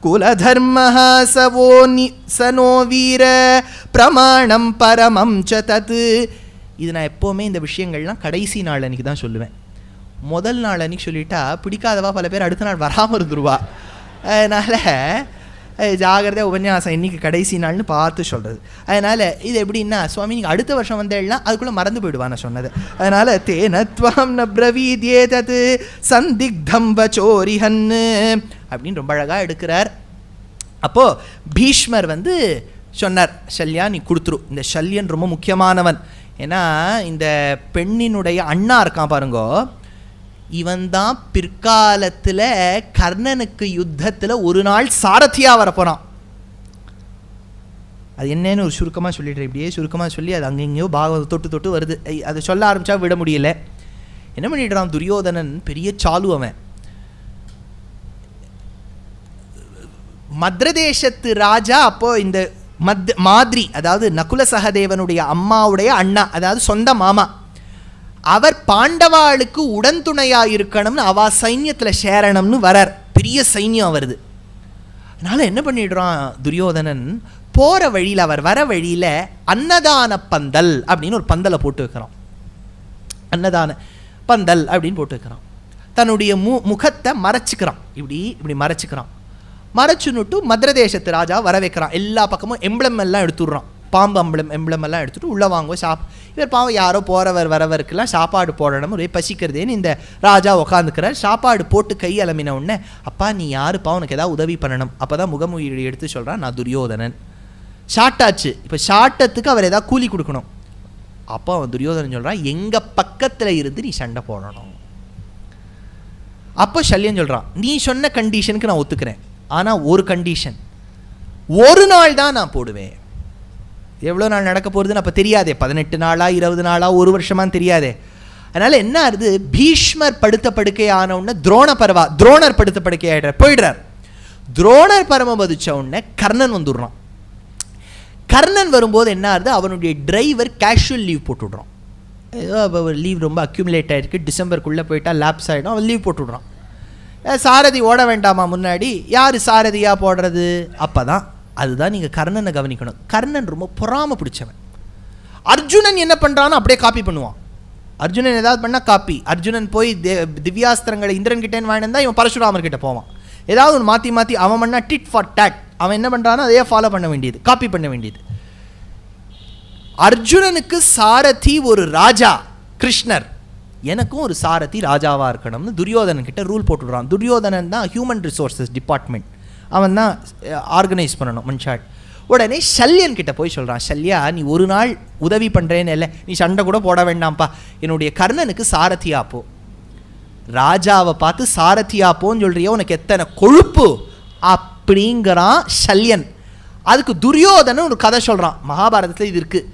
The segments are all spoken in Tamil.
குலதர்மஹ சனோ வீர பிரமாணம் பரமம் ச தத். இது நான் எப்போவுமே இந்த விஷயங்கள்லாம் கடைசி நாள் அன்றைக்கி தான் சொல்லுவேன். முதல் நாள் அன்றைக்கி சொல்லிட்டா பிடிக்காதவா பல பேர் அடுத்த நாள் வராமல் இருந்துருவா. அதனால் ஜாகிரதையாக உபன்யாசம் இன்றைக்கி கடைசி நாள்னு பார்த்து சொல்கிறது. அதனால் இது எப்படின்னா, சுவாமி நீங்கள் அடுத்த வருஷம் வந்தேன்னா அதுக்குள்ளே மறந்து போயிடுவா நான் சொன்னது. அதனால் தேனத்வாம் ந பிரவீத்யே தத் சந்திக்தம் வச்சோரிஹன்னு அப்படின்னு ரொம்ப அழகாக எடுக்கிறார். அப்போது பீஷ்மர் சொன்னார், ஷல்யா நீ கொடுத்துரு. இந்த ஷல்யன் ரொம்ப முக்கியமானவன். ஏன்னா இந்த பெண்ணினுடைய அண்ணா இருக்கான் பாருங்கோ, இவன் தான் பிற்காலத்தில் கர்ணனுக்கு யுத்தத்தில் ஒரு நாள் சாரதியாக வரப்போகிறான். அது என்னன்னு ஒரு சுருக்கமாக சொல்லிடுறேன். இப்படியே சுருக்கமாக சொல்லி அது அங்கெங்கேயோ பாகவத தொட்டு தொட்டு வருது. அதை சொல்ல ஆரம்பித்தா விட முடியல. என்ன பண்ணிடுறான் துரியோதனன், பெரிய சாலு அவன். மத்ரதேசத்து ராஜா அப்போது இந்த மாதிரி, அதாவது நகுல சகதேவனுடைய அம்மாவுடைய அண்ணா, அதாவது சொந்த மாமா, அவர் பாண்டவாளுக்கு உடன்துணையாக இருக்கணும்னு அவ சைன்யத்தில் சேரணும்னு வரார். பெரிய சைன்யம் வருது. அதனால் என்ன பண்ணிடுறான் துரியோதனன், போகிற வழியில் அவர் வர வழியில் அன்னதான பந்தல் அப்படின்னு ஒரு பந்தலை போட்டு வைக்கிறான். அன்னதான பந்தல் அப்படின்னு போட்டு வைக்கிறான். தன்னுடைய முகத்தை மறைச்சிக்கிறான். இப்படி மறைச்சிக்கிறான். மறைச்சுன்னுட்டு மத்ரதேசத்து ராஜா வர வைக்கிறான். எல்லா பக்கமும் எம்பளம் எல்லாம் எடுத்துடுறான். பாம்பு எம்பளம் எல்லாம் எடுத்துகிட்டு உள்ளே வாங்குவோம் இவர் பாவம் யாரோ போகிறவர் வரவருக்கெல்லாம் சாப்பாடு போடணும், ஒரே பசிக்கிறதேன்னு இந்த ராஜா உக்காந்துக்கிறார். சாப்பாடு போட்டு கை அலமின உடனே, அப்பா நீ யாருப்பா, உனக்கு ஏதாவது உதவி பண்ணணும். அப்போ தான் முகமொழி எடுத்து சொல்கிறான், நான் துரியோதனன். ஷார்ட்டாச்சு. இப்போ ஷார்ட்டத்துக்கு அவர் ஏதாவது கூலி கொடுக்கணும். அப்போ அவன் துரியோதனன் சொல்கிறான், எங்கள் பக்கத்தில் இருந்து நீ சண்டை போடணும். அப்போ ஷல்யன் சொல்கிறான், நீ சொன்ன கண்டிஷனுக்கு நான் ஒத்துக்கிறேன், ஆனால் ஒரு கண்டிஷன், ஒரு நாள் தான் நான் போடுவேன். எவ்வளோ நாள் நடக்க போகிறதுன்னு அப்போ தெரியாதே, 18 நாளா 20 நாளா 1 வருஷமானு தெரியாதே. அதனால் என்ன ஆகுது, பீஷ்மர் படுத்த படுக்கை ஆன உடனே துரோணர் படுத்த படுக்கை ஆகிடுறார், போயிடுறார். துரோணர் பரம பதிச்ச உடனே கர்ணன் வந்துடுறான். கர்ணன் வரும்போது என்ன ஆகுது, அவனுடைய டிரைவர் கேஷுவல் லீவ் போட்டு விட்றான். ஏதோ லீவ் ரொம்ப அக்யூமுலேட் ஆகிருக்கு, டிசம்பருக்குள்ளே போயிட்டா லேப்ஸ் ஆகிடும், அவன் லீவ் போட்டு விட்றான். சாரதி ஓட வேண்டாமா முன்னாடி, யார் சாரதியாக போடுறது? அப்போ தான் அதுதான் நீங்கள் கர்ணனை கவனிக்கணும். கர்ணன் ரொம்ப பொறாம பிடிச்சவன். அர்ஜுனன் என்ன பண்ணுறான்னு அப்படியே காப்பி பண்ணுவான். அர்ஜுனன் ஏதாவது பண்ணால் காப்பி. அர்ஜுனன் போய் திவ்யாஸ்திரங்களை இந்திரன் கிட்டேன்னு வாங்கினா இவன் பரசுராமர் கிட்ட போவான். ஏதாவது ஒன்று மாற்றி அவன் பண்ணால் டிட் ஃபார் டேட். அவன் என்ன பண்ணுறானோ அதையே ஃபாலோ பண்ண வேண்டியது, காப்பி பண்ண வேண்டியது. அர்ஜுனனுக்கு சாரதி ஒரு ராஜா கிருஷ்ணர், எனக்கும் ஒரு சாரதி ராஜாவாக இருக்கணும்னு துரியோதனன் கிட்ட ரூல் போட்டுடுறான். துரியோதனன் தான் ஹியூமன் ரிசோர்ஸஸ் டிபார்ட்மெண்ட், அவன் தான் ஆர்கனைஸ் பண்ணணும் மனுஷாட். உடனே ஷல்யன் கிட்ட போய் சொல்கிறான், ஷல்யா நீ ஒரு நாள் உதவி பண்ணுறேன்னு இல்லை, நீ சண்டை கூட போட வேண்டாம்ப்பா, என்னுடைய கர்ணனுக்கு சாரதியாப்போ. ராஜாவை பார்த்து சாரதியாப்போன்னு சொல்கிறியோ, உனக்கு எத்தனை கொழுப்பு அப்படிங்கிறான் ஷல்யன். அதுக்கு துரியோதனன் ஒரு கதை சொல்கிறான், மகாபாரதத்தில் இது இருக்குது.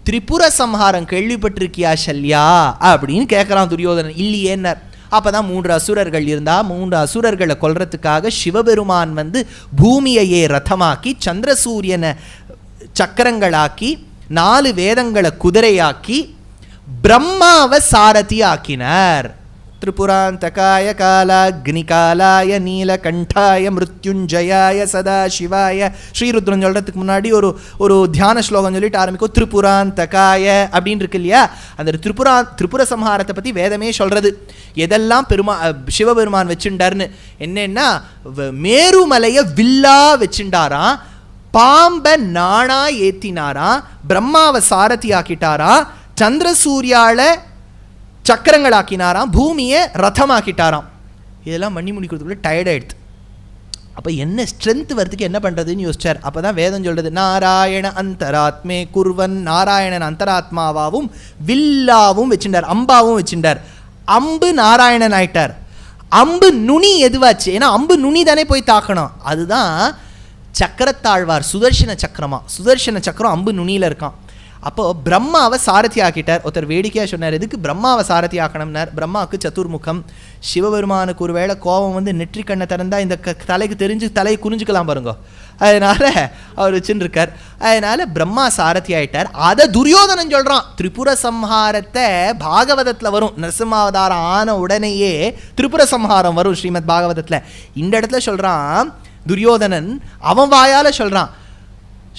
திரிபுர சம்ஹாரம் கேள்விப்பட்டிருக்கியா ஷல்யா அப்படின்னு கேட்குறான் துரியோதனன். இல்லையேன்னார். அப்போ தான் 3 அசுரர்கள் இருந்தால் 3 அசுரர்களை கொல்றதுக்காக சிவபெருமான் பூமியையே ரதமாக்கி சந்திரசூரியனை சக்கரங்களாக்கி 4 வேதங்களை குதிரையாக்கி பிரம்மாவை சாரதி ஆக்கினார். திரிபுராந்தகாய காலாக்னிகாலாய நீலகண்டாய மிருத்யுஞ்சயாய சதா சிவாய. ஸ்ரீருத்ரன் சொல்கிறதுக்கு முன்னாடி ஒரு தியான ஸ்லோகம் சொல்லிட்டு ஆரம்பிக்கும், திரிபுராந்தகாய அப்படின்னு இருக்கு இல்லையா. அந்த திரிபுர சம்ஹாரத்தை பற்றி வேதமே சொல்கிறது. எதெல்லாம் சிவபெருமான் வச்சுட்டார்னு என்னன்னா, மேருமலையை வில்லா வச்சுட்டாராம், பாம்பை நாணா ஏற்றினாராம், பிரம்மாவை சாரதி ஆக்கிட்டாராம், சந்திரசூரியால சக்கரங்களாக்கினாராம், பூமியை ரதமாக்கிட்டாராம். இதெல்லாம் பண்ணி முடிக்கிறதுக்குள்ள டயர்ட் ஆயிடுது. அப்போ என்ன ஸ்ட்ரென்த் வரதுக்கு என்ன பண்ணுறதுன்னு யோசிச்சார். அப்போ தான் வேதம் சொல்கிறது, நாராயண அந்தராத்மே குர்வன். நாராயணன் அந்தராத்மாவாவும் வில்லாவும் வச்சுட்டார், அம்பாவும் வச்சுட்டார். அம்பு நாராயணன் ஆயிட்டார். அம்பு நுனி எதுவாச்சு, ஏன்னா அம்பு நுனி தானே போய் தாக்கணும். அதுதான் சக்கரத்தாழ்வார் சுதர்சன சக்கரமா. சுதர்சன சக்கரம் அம்பு நுனியில் இருக்கான். அப்போது பிரம்மாவை சாரதி ஆக்கிட்டார். ஒருத்தர் வேடிக்கையாக சொன்னார், எதுக்கு பிரம்மாவை சாரதி ஆக்கணும்னார். பிரம்மாவுக்கு சதுர்முகம். சிவபெருமானுக்கு ஒரு வேளை கோபம் நெற்றி கண்ணை திறந்தால் இந்த தலைக்கு தெரிஞ்சு தலையை குறிஞ்சிக்கலாம் பாருங்க, அதனால் அவர் வச்சுருக்கார். அதனால் பிரம்மா சாரதி ஆகிட்டார். அதை துரியோதனன் சொல்கிறான். திரிபுர சம்ஹாரத்தை பாகவதத்தில் வரும், நரசிம்மாவதாரம் ஆன உடனேயே திரிபுர சம்ஹாரம் வரும் ஸ்ரீமத் பாகவதத்தில். இந்த இடத்துல சொல்கிறான், துரியோதனன் அவன் வாயால சொல்றான்,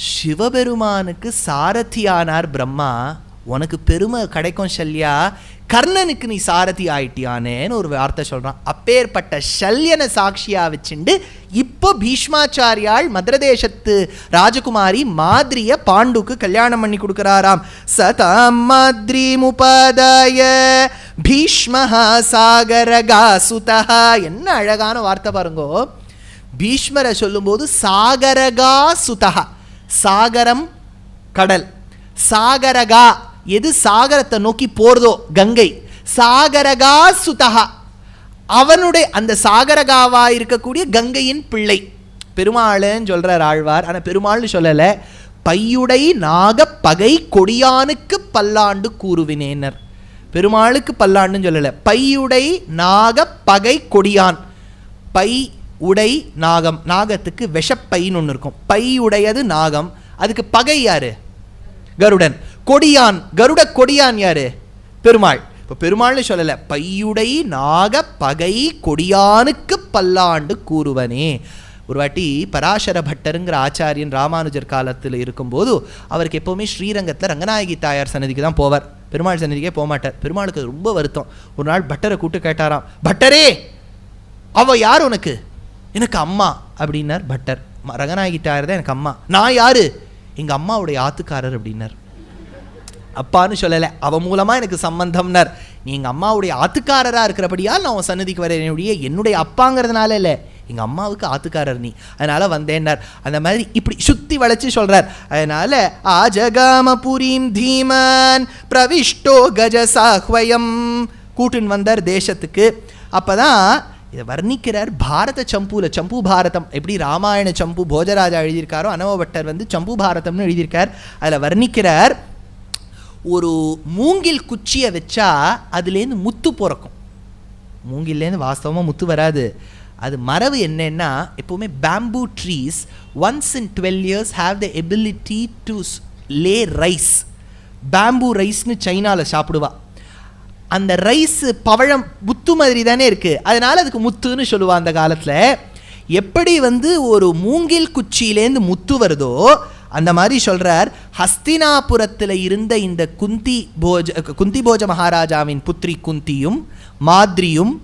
சிவபெருமானுக்கு சாரதியானார் பிரம்மா, உனக்கு பெருமை கிடைக்கும் சல்யா, கர்ணனுக்கு நீ சாரதி ஆயிட்டியானேன்னு ஒரு வார்த்தை சொல்றான். அப்பேற்பட்ட சல்யனை சாட்சியா வச்சுண்டு இப்போ பீஷ்மாச்சாரியால் மதுரதேசத்து ராஜகுமாரி மாதிரிய பாண்டுக்கு கல்யாணம் பண்ணி கொடுக்கிறாராம். சதாம் மாதிரி முபாதாய பீஷ்மஹா சாகரகா சுதா. என்ன அழகான வார்த்தை பாருங்கோ. பீஷ்மரை சொல்லும்போது சாகரகா சுதா, சாகரம் கடல், சாகரகா எது சாகரத்தை நோக்கி போறதோ கங்கை, சாகரகா சுதா அவனுடைய அந்த சாகரகாவா இருக்கக்கூடிய கங்கையின் பிள்ளை பெருமாள்னு சொல்றார் ஆழ்வார். ஆனால் பெருமாள்னு சொல்லலை, பையுடை நாக பகை கொடியானுக்கு பல்லாண்டு கூறுவினேனர். பெருமாளுக்கு பல்லாண்டுன்னு சொல்லலை, பையுடை நாக பகை கொடியான். பை உடை நாகம், நாகத்துக்கு விஷப்பைன்னு ஒன்று இருக்கும், பை உடையது நாகம், அதுக்கு பகை யாரு? கருடன். கொடியான், கருட கொடியான் யாரு? பெருமாள். இப்போ பெருமாள்னு சொல்லலை, பையுடை நாக பகை கொடியானுக்கு பல்லாண்டு கூறுவனே. ஒரு வாட்டி பராசர பட்டருங்கிற ஆச்சாரியன் ராமானுஜர் காலத்தில் இருக்கும்போது அவருக்கு எப்போவுமே ஸ்ரீரங்கத்தில் ரங்கநாயகி தாயார் சன்னதிக்கு தான் போவார், பெருமாள் சன்னதிக்கே போக மாட்டார். பெருமாளுக்கு ரொம்ப வருத்தம். ஒரு நாள் பட்டரை கூப்பிட்டு கேட்டாராம், பட்டரே அவ யார் உனக்கு? எனக்கு அம்மா அப்படின்னார் பட்டர். ரங்கநாயகி தாயார் தான் எனக்கு அம்மா. நான் யாரு? எங்கள் அம்மாவுடைய ஆத்துக்காரர் அப்படின்னார். அப்பான்னு சொல்லலை, அவன் மூலமாக எனக்கு சம்பந்தம்னார். நீ எங்கள் அம்மாவுடைய ஆத்துக்காரராக இருக்கிறபடியால் நான் உன் சன்னதிக்கு வரேன், என்னுடைய அப்பாங்கிறதுனால இல்லை, எங்கள் அம்மாவுக்கு ஆத்துக்காரர் நீ, அதனால் வந்தேன்னார். அந்த மாதிரி இப்படி சுற்றி வளைச்சி சொல்கிறார். அதனால் ஆஜகாம புரீம் தீமன் பிரவிஷ்டோ கஜசாஹ்வயம் கூட்டுன்னு வந்தார் தேசத்துக்கு. அப்போ தான் இதை வர்ணிக்கிறார் பாரத சம்பூவில். சம்பு பாரதம் எப்படி ராமாயண சம்பு போஜராஜா எழுதியிருக்காரோ, அனவபட்டர் வந்து சம்பு பாரதம்னு எழுதியிருக்கார். அதில் வர்ணிக்கிறார், ஒரு மூங்கில் குச்சியை வச்சா அதுலேருந்து முத்து பிறக்கும். மூங்கில்லேருந்து வாஸ்தவமாக முத்து வராது. அது மரபு என்னன்னா, எப்போவுமே bamboo trees once in 12 years have the ability to lay rice. Bamboo ரைஸ்னு சைனாவில் சாப்பிடுவா. அந்த ரைஸ் பவழம் முத்து மாதிரி தானே இருக்குது, அதனால் அதுக்கு முத்துன்னு சொல்லுவாள் அந்த காலத்தில். எப்படி வந்து ஒரு மூங்கில் குச்சியிலேருந்து முத்து வருதோ அந்த மாதிரி சொல்கிறார். ஹஸ்தினாபுரத்தில் இருந்த இந்த குந்தி போஜ மகாராஜாவின் புத்திரி குந்தியும் மாதிரியும்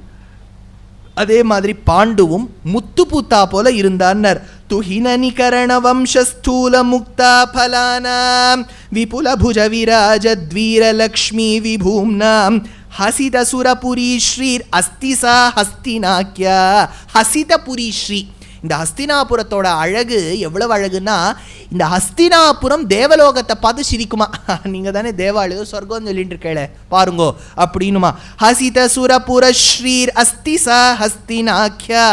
அதே மாதிரி பாண்டுவும் முத்து பூத்தா போல இருந்தார். துஹினனிகரண வம்சஸ்தூல முக்தா பலானாம் விபுல புஜ விராஜத்வீர லக்ஷ்மி விபூம்னாம் ஹசிதசுரபுரி ஸ்ரீர் அஸ்திசா ஹஸ்தினாக்கியா. ஹசிதபுரி ஸ்ரீ, இந்த ஹஸ்தினாபுரத்தோட அழகு எவ்வளவு அழகுன்னா, இந்த ஹஸ்தினாபுரம் தேவலோகத்தை பார்த்து சிரிக்குமா. நீங்கள் தானே தேவாலயம் சொர்க்கம் சொல்லிட்டு இருக்கேள பாருங்கோ அப்படின்னுமா. ஹசித சுரபுர ஸ்ரீர் அஸ்திசா ஹஸ்தினாக்கியா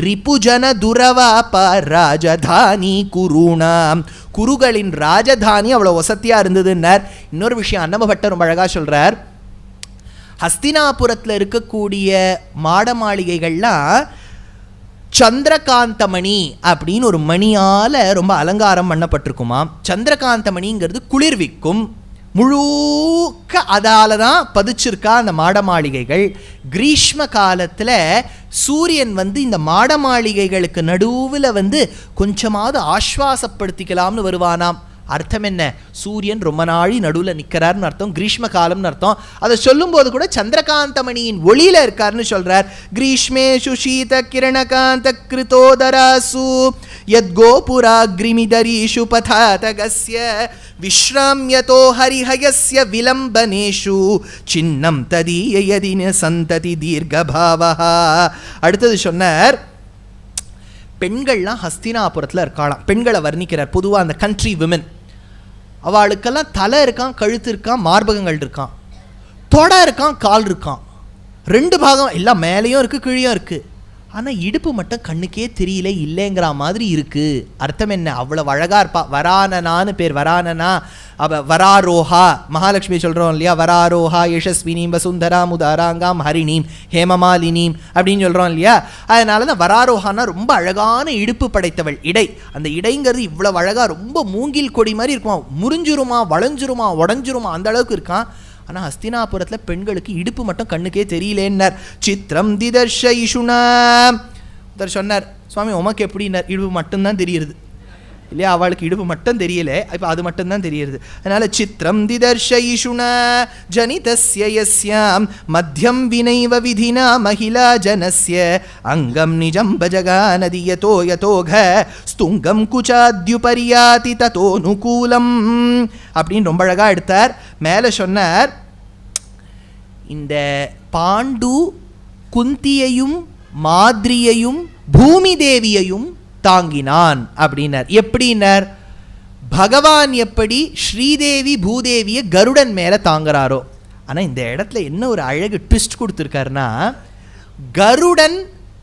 ரிபுஜன துரவாப ராஜதானி குருணாம். குருகளின் ராஜதானி அவ்வளோ வசதியாக இருந்ததுன்னார். இன்னொரு விஷயம் அன்னமபட்டர் ரொம்ப அழகாக சொல்கிறார். ஹஸ்தினாபுரத்தில் இருக்கக்கூடிய மாட மாளிகைகள்லாம் சந்திரகாந்தமணி அப்படின்னு ஒரு மணியால் ரொம்ப அலங்காரம் பண்ணப்பட்டிருக்குமா. சந்திரகாந்தமணிங்கிறது குளிர்விக்கும், முழுக்க அதால தான் பதிச்சிருக்கா அந்த மாட மாளிகைகள். கிரீஷ்ம காலத்தில் சூரியன் வந்து இந்த மாட மாளிகைகளுக்கு நடுவில் வந்து கொஞ்சமாவது ஆஸ்வாசப்படுத்திக்கலாம்னு வருவானாம். அர்த்தம் என்ன? சூரியன் ரொம்ப நாளி நடுவில் நிற்கிறார்னு அர்த்தம், கிரீஷ்ம காலம்னு அர்த்தம். அதை சொல்லும்போது கூட சந்திரகாந்தமணியின் ஒளியில் இருக்காருன்னு சொல்கிறார். கிரீஷ்மே சுஷீத கிரணகாந்த கிருதோதராசு யத் கோபுராக்ரிமிதரீஷு பதாதகஸ்ய விஸ்ராம்யதோ ஹரிஹயஸ்ய விலம்பனேஷு சின்னம் ததீயதின சந்ததி தீர்க்கபாவஹ. அடுத்தது சொன்னார், பெண்கள்லாம் ஹஸ்தினாபுரத்தில் இருக்காளாம். பெண்களை வர்ணிக்கிறார். பொதுவாக அந்த கண்ட்ரி விமன், அவளுக்கெல்லாம் தலை இருக்கான், கழுத்து இருக்கான், மார்பகங்கள் இருக்கான், தொடை இருக்கான், கால் இருக்கான், 2 பாகம் எல்லாம் மேலேயும் இருக்குது கீழேயும் இருக்குது. ஆனால் இடுப்பு மட்டும் கண்ணுக்கே தெரியல, இல்லைங்கிற மாதிரி இருக்குது. அர்த்தம் என்ன? அவ்வளோ அழகாக இருப்பா. வரானனான்னு பேர். வரானனா அவ வராரோஹா, மகாலட்சுமி சொல்கிறோம் இல்லையா, வராரோஹா யசஸ்வினீம் வசுந்தராம் உதாராங்காம் ஹரிணீம் ஹேமமாலினீம் அப்படின்னு சொல்கிறோம் இல்லையா. அதனால தான் வராரோஹானா ரொம்ப அழகான இடுப்பு படைத்தவள். இடை, அந்த இடைங்கிறது இவ்வளோ அழகாக ரொம்ப மூங்கில் கொடி மாதிரி இருக்குமா, முறிஞ்சுருமா வளைஞ்சுருமா உடஞ்சுருமா அந்த அளவுக்கு இருக்கான். ஆனால் ஹஸ்தினாபுரத்தில் பெண்களுக்கு இடுப்பு மட்டும் கண்ணுக்கே தெரியலேன்னார். சித்திரம் திதர்ஷ இஷுனா சொன்னார். சுவாமி உமக்கு எப்படின்னார், இடுப்பு மட்டும்தான் தெரியுது இல்லையா, அவளுக்கு இடுப்பு மட்டும் தெரியல, இப்போ அது மட்டும்தான் தெரியுது. அதனால சித்திரம் திதர்ஷயிஷுண ஜனிதஸ்ய யஸ்யாம் மத்யம் வினைவ விதினா மகிழா ஜனஸ்ய அங்கம் நிஜம் பஜகானதி யதோ யதோக ஸ்துங்கம் குச்சாத்யுபரியாதி ததோனுகூலம் அப்படின்னு ரொம்ப அழகாக எடுத்தார். மேலே சொன்னார், இந்த பாண்டு குந்தியையும் மாதிரியையும் பூமி தேவியையும் தாங்கினான் அப்படின்னார். எப்படின்னார், பகவான் எப்படி ஸ்ரீதேவி பூதேவியை கருடன் மேலே தாங்குறாரோ. ஆனால் இந்த இடத்துல என்ன ஒரு அழகு ட்விஸ்ட் கொடுத்துருக்காருன்னா, கருடன்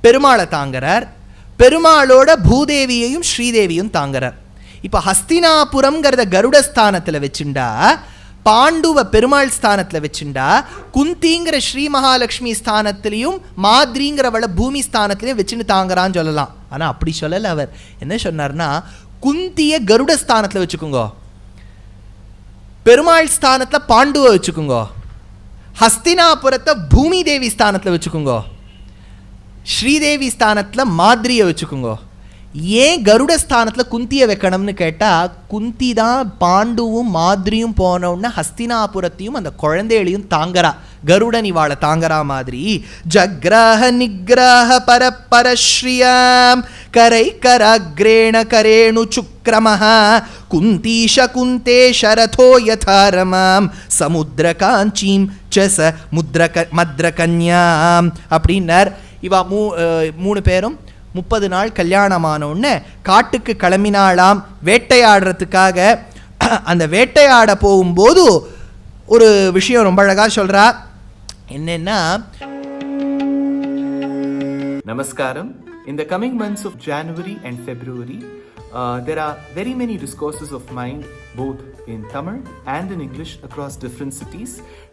பெருமாளை தாங்குறார், பெருமாளோட பூதேவியையும் ஸ்ரீதேவியும் தாங்குறார். இப்போ ஹஸ்தினாபுரம்ங்கிறத கருடஸ்தானத்தில் வச்சுண்டா, பாண்டுவ பெருமாள் ஸ்தானத்தில் வச்சுண்டா, குந்திங்கிற ஸ்ரீ மகாலட்சுமி ஸ்தானத்திலையும் மாதிரிங்கிறவளை பூமி ஸ்தானத்திலையும் வச்சுன்னு தாங்குறான்னு சொல்லலாம். ஆனால் அப்படி சொல்லலை. அவர் என்ன சொன்னார்னா, குந்தியை கருட ஸ்தானத்தில் வச்சுக்கோங்க, பெருமாள் ஸ்தானத்தில் பாண்டுவை வச்சுக்கோங்க, ஹஸ்தினாபுரத்தை பூமி தேவி ஸ்தானத்தில் வச்சுக்கோங்க, ஸ்ரீதேவி ஸ்தானத்தில் மாதிரியை வச்சுக்கோங்க. ஏன் கருட ஸ்தானத்தில் குந்தியை வைக்கணும்னு கேட்டால், குந்தி தான் பாண்டுவும் மாதிரியும் போனோன்னா ஹஸ்தினாபுரத்தையும் அந்த குழந்தைகளையும் தாங்கறா, கருடன் இவாளை தாங்கறா மாதிரி. ஜக்ராஹ நிக்ராஹ பரப்பரஸ்ரீயாம் கரை கராக்ரேண கரேணு சுக்ரமஹ குந்தீஷ குந்தே ஷரதோ யதாரமாம் சமுத்திர காஞ்சீம் சச மத்ரகன்யாம் அப்படின்னார். இவா 3 பேரும் 30 நாள் கல்யாணமானோன்னு காட்டுக்கு கிளம்பினாலாம் வேட்டையாடுறதுக்காக. அந்த வேட்டையாட போகும்போது ஒரு விஷயம் ரொம்ப அழகா சொல்றா. என்னன்னா, Namaskaram. In the coming months of January and February, there are very many discourses of mine, both in Tamil and in English, across different cities.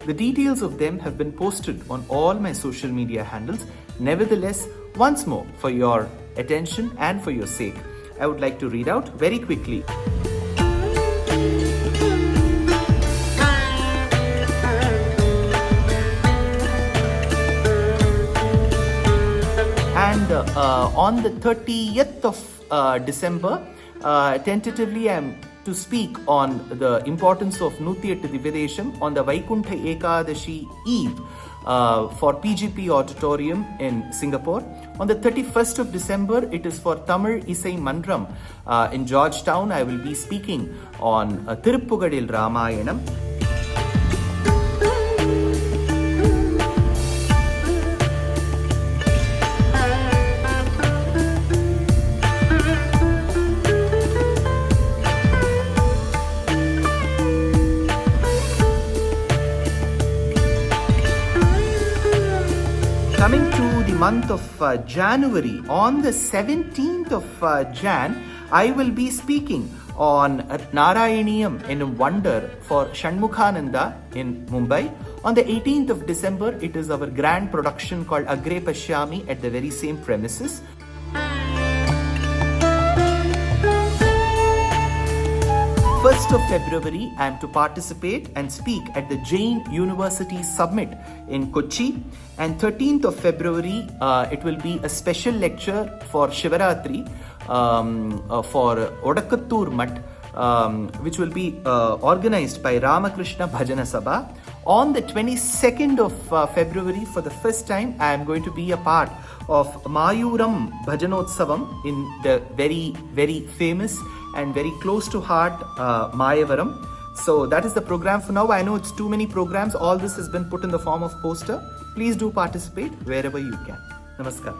The details of them have been posted on all my social media handles. Nevertheless, once more, for your attention and for your sake, I would like to read out very quickly. And on the 30th of December, tentatively I am to speak on the importance of Nutiyattu Divyadesham on the Vaikuntha Ekadashi Eve for PGP Auditorium in Singapore. On the 31st of December, it is for Tamil Isai Mandram in Georgetown. I will be speaking on Tiruppugadil Ramayanam. Coming to the month of January, on the 17th of Jan, I will be speaking on Narayaniyam in Wonder for Shanmukhananda in Mumbai. On the 18th of December, it is our grand production called Agre Pashyami at the very same premises. 1st of February, I am to participate and speak at the Jain University Summit in Kochi. And 13th of February, it will be a special lecture for Shivaratri for Odakattur Mutt, which will be organized by Ramakrishna Bhajana Sabha. On the 22nd of February, for the first time, I am going to be a part of Mayuram Bhajanotsavam in the very, very famous and very close to heart Mayavaram. So that is the program for now. I know it's too many programs. All this has been put in the form of poster. Please do participate wherever you can. Namaskar.